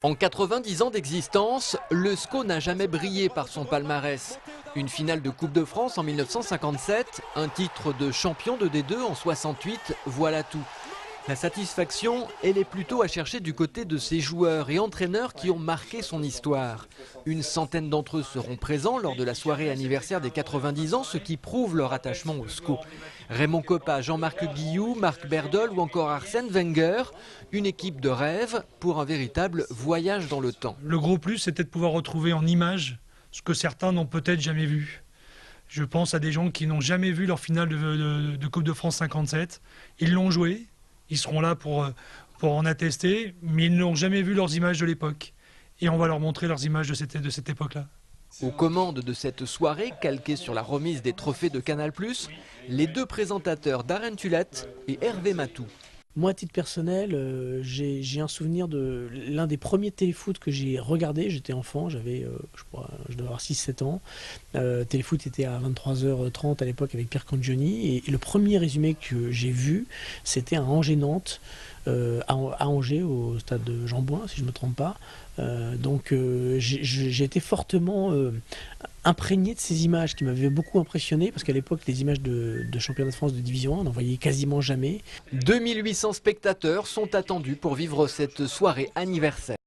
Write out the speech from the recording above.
En 90 ans d'existence, le SCO n'a jamais brillé par son palmarès. Une finale de Coupe de France en 1957, un titre de champion de D2 en 68, voilà tout. La satisfaction, elle est plutôt à chercher du côté de ces joueurs et entraîneurs qui ont marqué son histoire. Une centaine d'entre eux seront présents lors de la soirée anniversaire des 90 ans, ce qui prouve leur attachement au SCO. Raymond Kopa, Jean-Marc Guilloux, Marc Berdol ou encore Arsène Wenger, une équipe de rêve pour un véritable voyage dans le temps. Le gros plus, c'était de pouvoir retrouver en images ce que certains n'ont peut-être jamais vu. Je pense à des gens qui n'ont jamais vu leur finale de Coupe de France 57. Ils l'ont joué. Ils seront là pour en attester, mais ils n'ont jamais vu leurs images de l'époque. Et on va leur montrer leurs images de cette époque-là. Aux commandes de cette soirée, calquée sur la remise des trophées de Canal+, les deux présentateurs Darren Tulette et Hervé Matou. Moi, à titre personnel, j'ai un souvenir de l'un des premiers téléfoot que j'ai regardé. J'étais enfant, je devais avoir 6-7 ans. Téléfoot était à 23h30 à l'époque avec Pierre Cangioni. Et le premier résumé que j'ai vu, c'était un Angers-Nantes, à Angers, au stade de Jean Bouin, si je ne me trompe pas. J'ai été fortement imprégné de ces images qui m'avaient beaucoup impressionné, parce qu'à l'époque, les images de championnat de France de division 1, on n'en voyait quasiment jamais. 2800 spectateurs sont attendus pour vivre cette soirée anniversaire.